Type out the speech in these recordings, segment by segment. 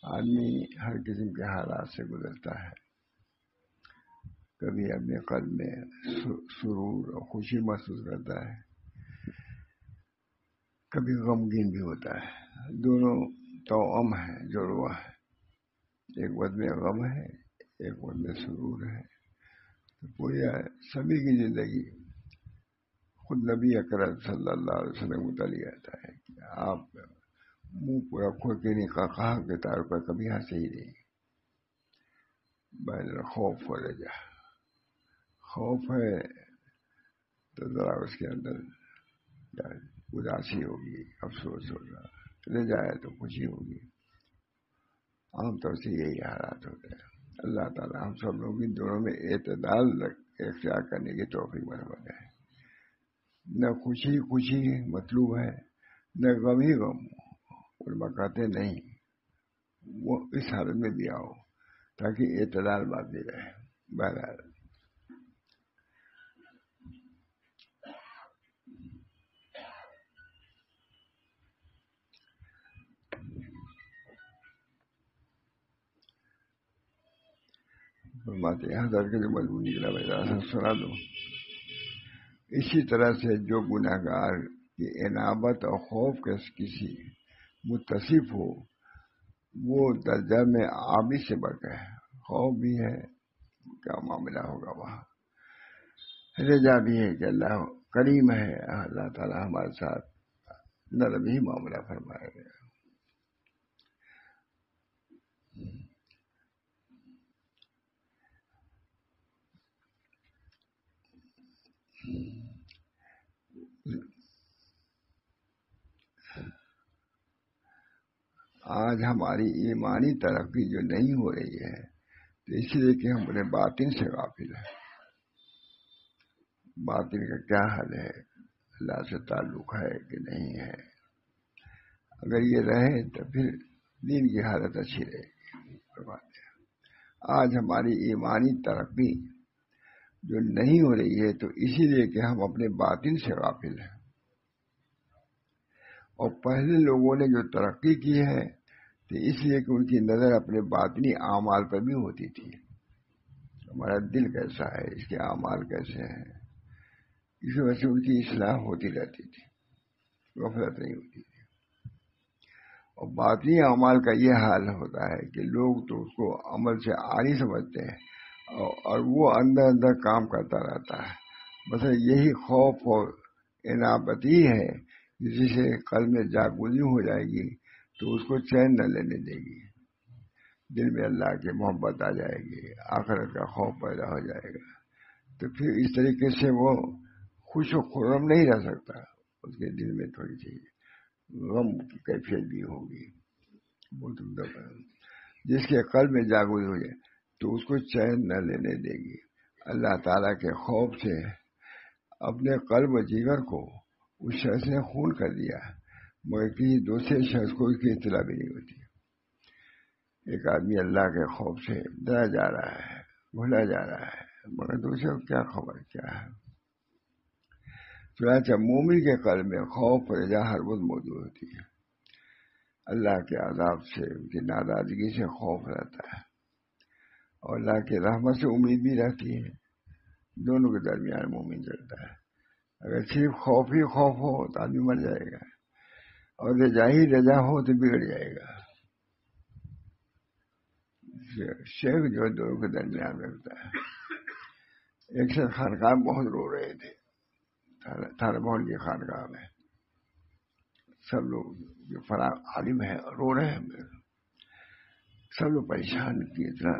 آدمی ہر قسم کے حالات سے گزرتا ہے. کبھی اپنے قلب میں سرور اور خوشی محسوس کرتا ہے، کبھی غمگین بھی ہوتا ہے. دونوں توأم ہیں، جڑواں ہے. ایک وقت میں غم ہے، ایک وقت میں سرور ہے. تو پوری سبھی کی زندگی خود نبی اکرم صلی اللہ علیہ وسلم متعلق آتا ہے کہ آپ منہ پورا کھول کے نہیں کہا کے طور پر کبھی ہنسے ہی نہیں. بین خوف و رجا، خوف ہے تو ذرا اس کے اندر اداسی ہوگی، افسوس ہوگا. رجا ہے تو خوشی ہوگی. عام طور سے یہی حالات ہوتے ہیں. اللہ تعالیٰ ہم سب لوگ ان دونوں میں اعتدال اختیار کرنے کی توفیق بنوا ہے. نہ خوشی مطلوب ہے، نہ غم ہی غم. علماء کہتے نہیں، وہ اس حالت میں بھی آؤ تاکہ اعتدال باقی رہے. بہرحال فرماتے ہیں حضرت کے جو مضمون نکلا میں سنا دو. اسی طرح سے جو گناہگار کی انابت اور خوف کے کسی متصف ہو، وہ درجہ میں عابد سے بڑھ گئے. خوف بھی ہے، کیا معاملہ ہوگا وہاں. رجا بھی ہے کہ اللہ کریم ہے، اللہ تعالیٰ ہمارے ساتھ نرم ہی معاملہ فرمائے گا. آج ہماری ایمانی ترقی جو نہیں ہو رہی ہے تو اس لیے کہ ہم اپنے باطن سے غافل ہیں. باطن کا کیا حال ہے، اللہ سے تعلق ہے کہ نہیں ہے. اگر یہ رہے تو پھر دین کی حالت اچھی رہے گی. آج ہماری ایمانی ترقی جو نہیں ہو رہی ہے تو اسی لیے کہ ہم اپنے باطن سے غافل ہیں. اور پہلے لوگوں نے جو ترقی کی ہے تو اس لیے کہ ان کی نظر اپنے باطنی اعمال پر بھی ہوتی تھی. ہمارا دل کیسا ہے، اس کے اعمال کیسے ہیں، اس وجہ سے ان کی اصلاح ہوتی رہتی تھی، غفلت نہیں ہوتی تھی. اور باطنی اعمال کا یہ حال ہوتا ہے کہ لوگ تو اس کو عمل سے عاری سمجھتے ہیں اور وہ اندر اندر کام کرتا رہتا ہے. بس یہی خوف اور انابت ہی ہے جس سے قلب میں جاگوزی ہو جائے گی تو اس کو چین نہ لینے دے گی. دل میں اللہ کی محبت آ جائے گی، آخرت کا خوف پیدا ہو جائے گا. تو پھر اس طریقے سے وہ خوش و خرم نہیں رہ سکتا. اس کے دل میں تھوڑی سی غم کی کیفیت بھی ہوگی. جس کے قلب میں جاگوزی ہو جائے تو اس کو چین نہ لینے دے گی. اللہ تعالیٰ کے خوف سے اپنے قلب و جگر کو اس شخص نے خون کر دیا، مگر کسی دوسرے شخص کو اس کی اطلاع بھی نہیں ہوتی. ایک آدمی اللہ کے خوف سے ڈرا جا رہا ہے، بھولا جا رہا ہے، مگر دوسرے کو کیا خبر کیا ہے. چنانچہ مومن کے قلب میں خوف و رجا ہر وقت موجود ہوتی ہے. اللہ کے عذاب سے، ان کی ناراضگی سے خوف رہتا ہے اور اللہ کی رحمت سے امید بھی رہتی ہے. دونوں کے درمیان مومن چلتا ہے. اگر صرف خوف ہی خوف ہو تو آدمی مر جائے گا، اور رجا ہی رجا ہو تو بگڑ جائے گا. شیخ جو دونوں کے درمیان رکھتا ہے. ایک سے خانقاہ بہت رو رہے تھے، تھانہ بہن کی خانقاہ میں سب لوگ جو فلاں عالم ہے رو رہے ہیں. سب لوگ پریشان کی اتنا،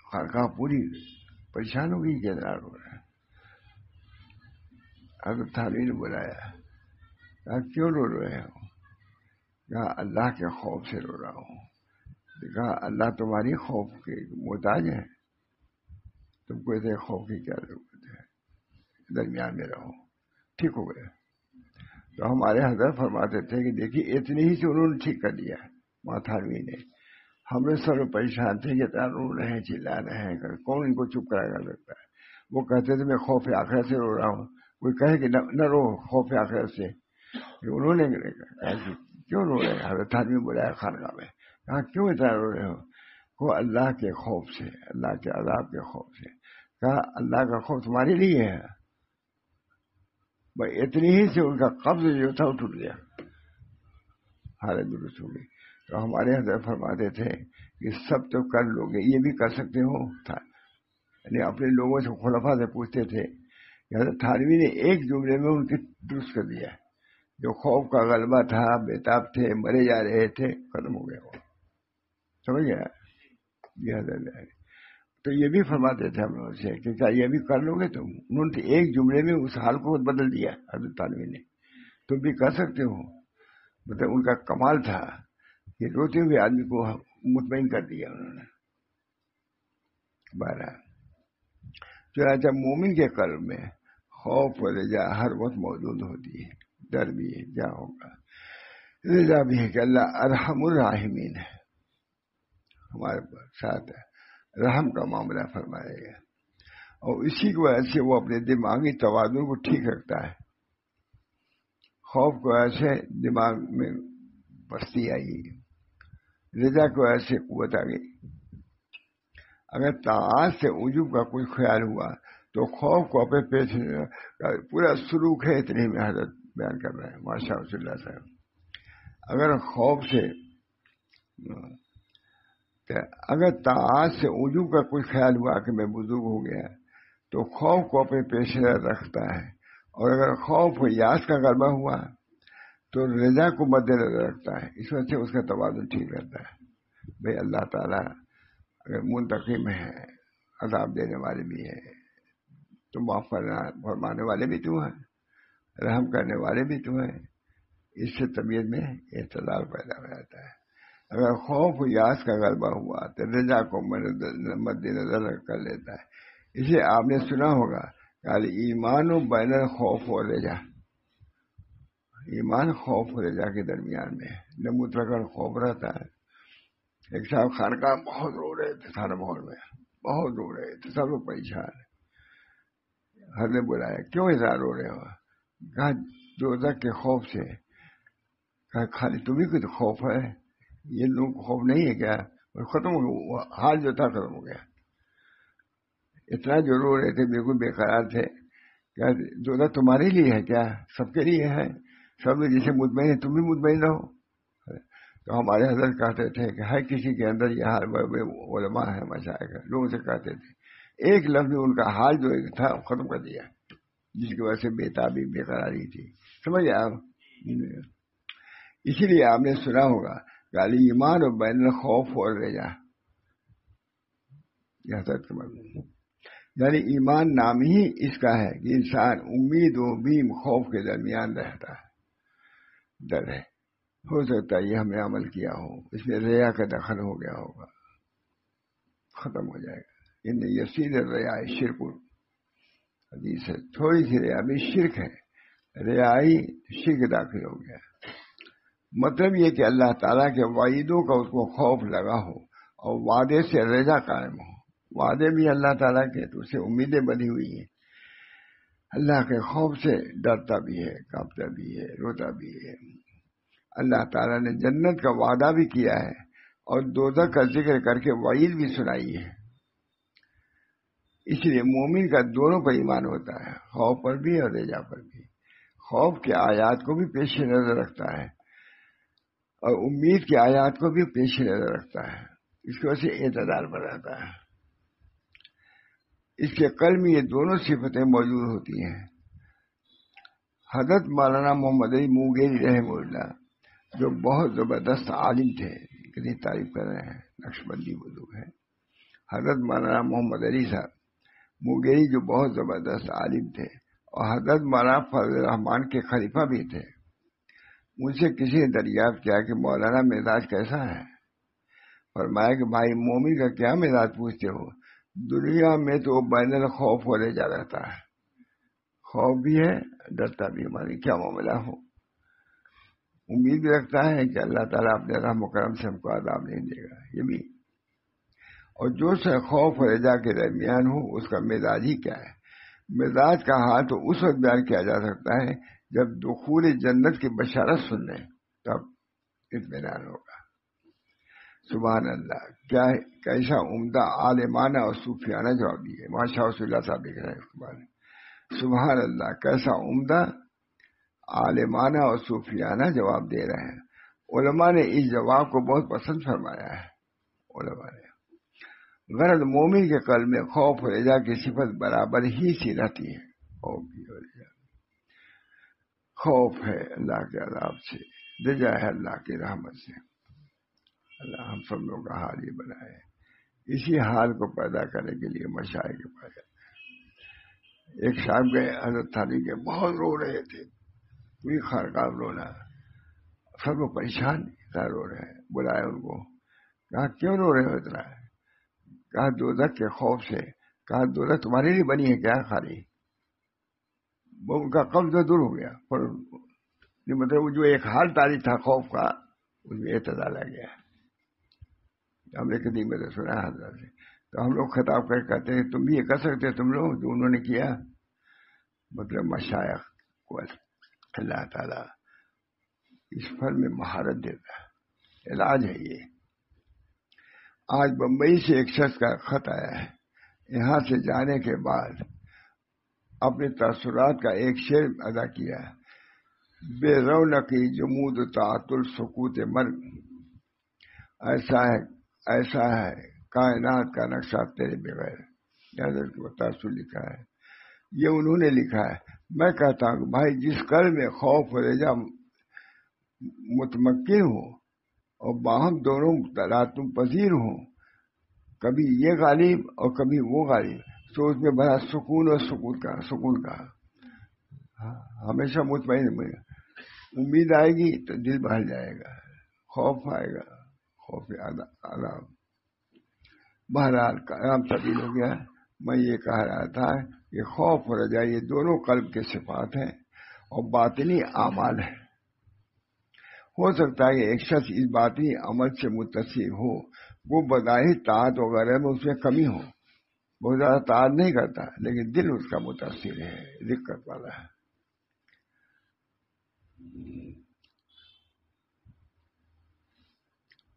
خانقاہ پوری پریشان ہو گئی کہ اتنا رو رہے ہیں. حضرت تھانوی نے بلایا، کہا کیوں رو رہے ہو؟ کہا اللہ کے خوف سے رو رہا ہوں. کہا اللہ تمہاری خوف کے محتاج ہے، تم کو ایسے خوف کی کیا ضرورت ہے، درمیان میں رہو. ٹھیک ہو گیا. تو ہمارے حضرت فرماتے تھے کہ دیکھیے اتنی ہی سے انہوں نے ٹھیک کر دیا ماتھانوی نے. ہم لوگ سب پریشان تھے کہ رو رہے ہیں، چلا رہے ہیں، کون ان کو چپ کرا سکتا ہے. وہ کہتے تھے میں خوف آخرت سے رو رہا ہوں. کوئی کہے کہ نہ رو خوف آخرت سے. انہوں نے کہا کہ کیوں رو رہے ہیں؟ حضرت تھانوی بلایا خانقاہ میں، کہا کیوں اتنا رو رہے ہو؟ کو اللہ کے خوف سے، اللہ کے عذاب کے خوف سے۔ کہا اللہ کا خوف تمہارے لیے ہے؟ بھائی اتنی ہی سے ان کا قبض جو تھا وہ ٹوٹ گیا، حالت درست ہو گئی۔ تو ہمارے حضرت فرماتے تھے کہ سب تو کر لو گے، یہ بھی کر سکتے ہو تھا، یعنی اپنے لوگوں سے خلفاء سے پوچھتے تھے کہ حضرت تھانوی نے ایک جملے میں ان کی درست کر دیا، جو خوف کا غلبہ تھا، بےتاب تھے، مرے جا رہے تھے، ختم ہو گیا وہ، سمجھ گیا یہ حضرت۔ تو یہ بھی فرماتے تھے ہم لوگوں سے کہ کیا یہ بھی کر لو گے تم؟ انہوں نے ایک جملے میں اس حال کو بدل دیا حضرت تھانوی نے، تم بھی کر سکتے ہو، مطلب ان کا کمال تھا کہ روتے ہوئے آدمی کو مطمئن کر دیا انہوں نے۔ بہرحال چنانچہ مومن کے قلب میں خوف و رجا ہر وقت موجود ہوتی ہے، ڈر بھی ہے کیا ہوگا، رجا بھی ہے کہ اللہ ارحم الراحمین ہے، ہمارے ساتھ ہے، رحم کا معاملہ فرمائے گا، اور اسی کی وجہ سے وہ اپنے دماغی توازن کو ٹھیک رکھتا ہے۔ خوف کی وجہ سے دماغ میں پستی آئی، رضا کی وجہ سے قوت آ گئی۔ اگر طاعات سے عجوب کا کوئی خیال ہوا تو خوف کو اپنے پیش پورا سلوک ہے، اتنے میں حضرت بیان کر رہے ہیں ماشاء اللہ صاحب۔ اگر خوف سے اگر طاعات سے عجوب کا کوئی خیال ہوا کہ میں بزرگ ہو گیا تو خوف کو اپنے پیش رکھتا ہے، اور اگر خوف و یاس کا غلبہ ہوا تو رضا کو مد نظر رکھتا ہے، اس وجہ سے اس کا توازن ٹھیک رہتا ہے۔ بھائی اللہ تعالیٰ اگر منتقم ہے، عذاب دینے والے بھی ہیں، تو معاف فرمانے والے بھی تو ہیں، رحم کرنے والے بھی تو ہیں، اس سے طبیعت میں اعتدال پیدا ہو جاتا ہے۔ اگر خوف و یاس کا غلبہ ہوا تو رضا کو مد نظر کر لیتا ہے۔ اسے آپ نے سنا ہوگا کہ ایمان و بین الخوف و رجا، ایمان خوف و رجا کے درمیان میں ہے، مطلقاً خوف رہتا ہے۔ ایک صاحب خانقاہ بہت رو رہے تھے، تھانہ محل میں بہت رو رہے تھے، سب لوگ پریشان۔ ہر نے بلایا کیوں اتنا رو رہے ہو؟ کہا دوزخ کے خوف سے۔ کہا خالی تمہیں کو تو خوف ہے، یہ لوگوں کو خوف نہیں ہے کیا؟ ختم ہو گیا، حال جو تھا ختم ہو گیا۔ اتنا جو رو رہے تھے بالکل بے قرار تھے، کیا دوزخ تمہارے لیے ہے کیا؟ سب کے لیے ہے، سب لوگ جسے مطمئن ہے تم بھی مطمئن رہو۔ تو ہمارے حضرت کہتے تھے کہ ہر کسی کے اندر یہ حال، علماء ہے مشائخ ہے، لوگوں سے کہتے تھے، ایک لفظ میں ان کا حال جو تھا ختم کر دیا، جس کی وجہ سے بےتابی بے قراری تھی، سمجھ آپ۔ اسی لیے آپ نے سنا ہوگا کہ ایمان و بین الخوف اور رجا، یعنی ایمان نام ہی اس کا ہے کہ انسان امید و بیم خوف کے درمیان رہتا ہے، ڈر ہے۔ ہو سکتا ہے یہ ہم نے عمل کیا ہو، اس میں ریا کا دخل ہو گیا ہوگا، ختم ہو جائے گا۔ ان یسیر ریا شرک، حدیث ہے تھوڑی سی ریا بھی شرک ہے، ریائی شرک داخل ہو گیا۔ مطلب یہ کہ اللہ تعالیٰ کے وعیدوں کا اس کو خوف لگا ہو اور وعدے سے رضا قائم ہو، وعدے بھی اللہ تعالیٰ کے تو اسے امیدیں بنی ہوئی ہیں، اللہ کے خوف سے ڈرتا بھی ہے، کانپتا بھی ہے، روتا بھی ہے۔ اللہ تعالیٰ نے جنت کا وعدہ بھی کیا ہے اور دوزخ کا ذکر کر کے وعید بھی سنائی ہے۔ اس لیے مومن کا دونوں پر ایمان ہوتا ہے، خوف پر بھی اور رجا پر بھی۔ خوف کے آیات کو بھی پیش نظر رکھتا ہے اور امید کی آیات کو بھی پیش نظر رکھتا ہے، اس کی وجہ سے اعتدال پر رہتا ہے۔ اس کے قلب میں یہ دونوں صفتیں موجود ہوتی ہیں۔ حضرت مولانا محمد علی موگیری رحمہ اللہ جو بہت زبردست عالم تھے، کتنی تعریف کر رہے ہیں، نقشبندی بزرگ ہے، حضرت مولانا محمد علی صاحب موگیری جو بہت زبردست عالم تھے اور حضرت مولانا فضل الرحمان کے خلیفہ بھی تھے۔ مجھ سے کسی نے دریافت کیا کہ مولانا مزاج کیسا ہے؟ فرمایا کہ بھائی مومن کا کیا مزاج پوچھتے ہو، دنیا میں تو بین الخوف ہو رہے جا رہتا ہے، خوف بھی ہے ڈرتا بھی، ہماری کیا معاملہ ہو، امید بھی رکھتا ہے کہ اللہ تعالیٰ اپنے رحم و کرم سے ہم کو عذاب نہیں دے گا، یہ بھی۔ اور جو سے خوف و رجا کے درمیان ہو اس کا مزاج ہی کیا ہے؟ مزاج کا حال تو اس وقت بیان کیا جا سکتا ہے جب دخول جنت کی بشارت سن لیں، تب اطمینان ہوگا۔ سبحان اللہ، کیا کیسا عمدہ عالمانہ اور صوفیانہ جواب دیے، ماشاء اللہ صاحب لکھ رہے ہیں، سبحان اللہ کیسا عمدہ عالمانہ اور صوفیانہ جواب دے رہے ہیں۔ علماء نے اس جواب کو بہت پسند فرمایا ہے۔ علماء نے غرض مومن کے قلب میں خوف و رجا کی صفت برابر ہی سی رہتی ہے۔ خوف ہے اللہ کے عذاب سے، رجا ہے اللہ کی رحمت سے۔ اللہ ہم سب لوگ کا حال ہی بنائے، اسی حال کو پیدا کرنے کے لیے مشائخ کے پاس ایک صاحب گئے حضرت تھانی کے، بہت رو رہے تھے، پوری خانقاہ رونا، سب لوگ پریشان رو رہے ہیں۔ بلائے ان کو، کہا کیوں رو رہے ہو اتنا؟ کہا دوزخ کے خوف سے۔ کہا دوزخ تمہارے لیے بنی ہے کیا خالی؟ وہ ان کا قبضہ دور ہو گیا، پر مطلب جو ایک حال تاری تھا خوف کا، اس میں اعتدال آ گیا۔ ہم نے قدیم میں سنا حضرت سے، تو ہم لوگ خطاب کر کہتے ہیں تم بھی یہ کر سکتے، تم لوگ جو انہوں نے کیا۔ مطلب مشائخ کو اللہ تعالیٰ اس فن میں مہارت دیتا ہے، علاج ہے یہ۔ آج بمبئی سے ایک شخص کا خط آیا ہے، یہاں سے جانے کے بعد اپنے تاثرات کا ایک شعر ادا کیا ہے، بے رونقی جمود تعطل سکوت مرگ، ایسا ہے کائنات کا نقشہ تیرے بغیر۔ حضرت کو تاثر لکھا ہے، یہ انہوں نے لکھا ہے۔ میں کہتا ہوں بھائی جس قلب میں خوف و رجا متمکن ہو اور باہم دونوں تلاطم پذیر ہوں، کبھی یہ غالب اور کبھی وہ غالب، تو اس میں بڑا سکون اور سکون کا ہمیشہ مطمئن امید آئے گی تو دل بہل جائے گا، خوف آئے گا، خوف عذاب۔ بہرحال کلام طویل ہو گیا، میں یہ کہہ رہا تھا کہ خوف اور رجا یہ دونوں قلب کے صفات ہیں اور باطنی اعمال ہیں۔ ہو سکتا ہے کہ ایک شخص اس باطنی عمل سے متصل ہو، وہ بظاہر طاعت وغیرہ میں اس میں کمی ہو، بہت زیادہ طاعت نہیں کرتا، لیکن دل اس کا متاثر ہے، دقت والا ہے۔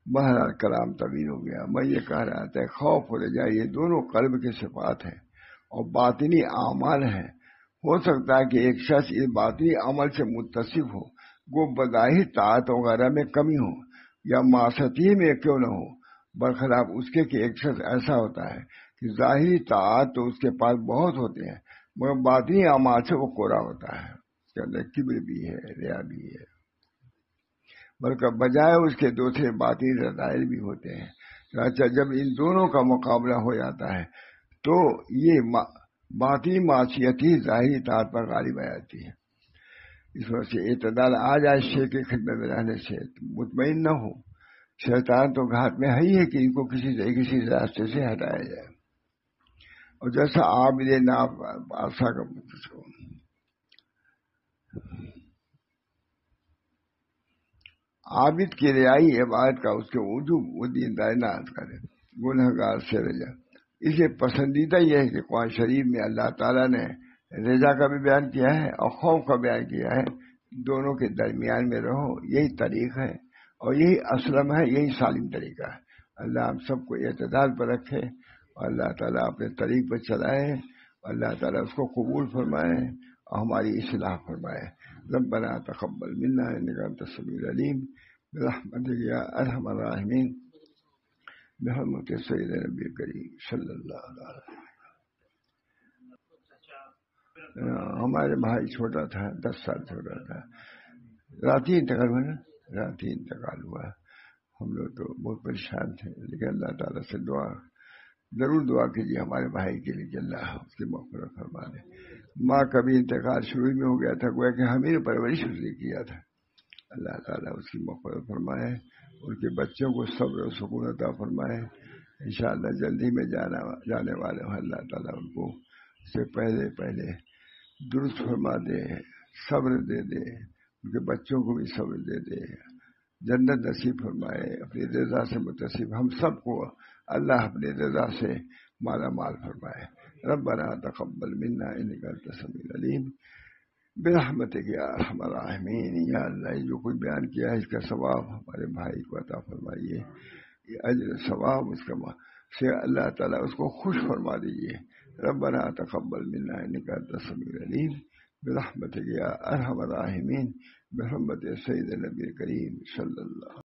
بہرحال کلام طویل ہو گیا، میں یہ کہہ رہا تھا خوف و رجا یہ دونوں قلب کے صفات ہیں اور باطنی اعمال ہیں۔ ہو سکتا ہے کہ ایک شخص اس باطنی عمل سے متصف ہو، وہ بظاہر طاعت وغیرہ میں کمی ہو یا معصیت میں کیوں نہ ہو، برخلاف اس کے کہ ایک شخص ایسا ہوتا ہے کہ ظاہری طاعت تو اس کے پاس بہت ہوتے ہیں، مگر باطنی اعمال سے وہ کوڑا ہوتا ہے، اس کے اندر کبر بھی ہے، ریا بھی ہے، بلکہ بجائے اس کے دوسرے باطنی رذائل بھی ہوتے ہیں۔ اچھا، جب ان دونوں کا مقابلہ ہو جاتا ہے تو یہ باطنی معصیت ہی ظاہری طاعت پر غالب آ جاتی ہے۔ اس وجہ سے اعتدال آ جائے شے کی خدمت میں رہنے سے، مطمئن نہ ہو۔ شیطان تو گھاٹ میں ہے ہی ہے کہ ان کو کسی راستے سے ہٹایا جائے، اور جیسا عابد نافع کا عابد کی رعائی عبادت کا اس کے وجوب و دینداری نہ کرے، گنہگار سے رجا۔ اسے پسندیدہ یہ ہے کہ قرآن شریف میں اللہ تعالیٰ نے رجا کا بھی بیان کیا ہے اور خوف کا بیان کیا ہے، دونوں کے درمیان میں رہو، یہی طریق ہے اور یہی اسلم ہے، یہی سالم طریقہ ہے۔ اللہ ہم سب کو اعتدال پر رکھے اور اللہ تعالیٰ اپنے طریق پر چلائے، اللہ تعالیٰ اس کو قبول فرمائے اور ہماری اصلاح فرمائے۔ ربنا تقبل منا انک انت السمیع العلیم برحمتک یا ارحم الراحمین، بحرمت سیدنا نبی کریم صلی اللہ علیہ وسلم۔ ہمارے بھائی چھوٹا تھا، 10 سال چھوٹا تھا، رات ہی انتقال ہوا نا، رات ہی انتقال ہوا۔ ہم لوگ تو بہت پریشان تھے، لیکن اللہ تعالیٰ سے ضرور دعا کیجیے ہمارے بھائی کے لیے کہ اللہ اس کی مغفرت فرما دے۔ ماں کا بھی انتقال شروع میں ہو گیا تھا، گویا کہ ہمیں پرورش اس نے کیا تھا، اللہ تعالیٰ اس کی مغفرت فرمائے، ان کے بچوں کو صبر و سکون عطا فرمائے۔ انشاءاللہ جلدی میں جانے والے ہیں، اللہ تعالیٰ ان کو سے پہلے درست فرما دے، صبر دے دے، ان کے بچوں کو بھی صبر دے دے، جنت نصیب فرمائے، اپنی رضا سے متصف ہم سب کو اللہ اپنی رضا سے مالا مال فرمائے۔ ربنا تقبل منا انک انت السمیع العلیم برحمتک یا ارحم الراحمین۔ یا اللہ جو کوئی بیان کیا ہے اس کا ثواب ہمارے بھائی کو عطا فرمائیے، یہ اجر ثواب اس کا سے اللہ تعالیٰ اس کو خوش فرما دیجیے. ربنا تقبل منا انک انت السمیع العلیم برحمتک یا ارحم الراحمین، برحمت سید النبی کریم صلی اللہ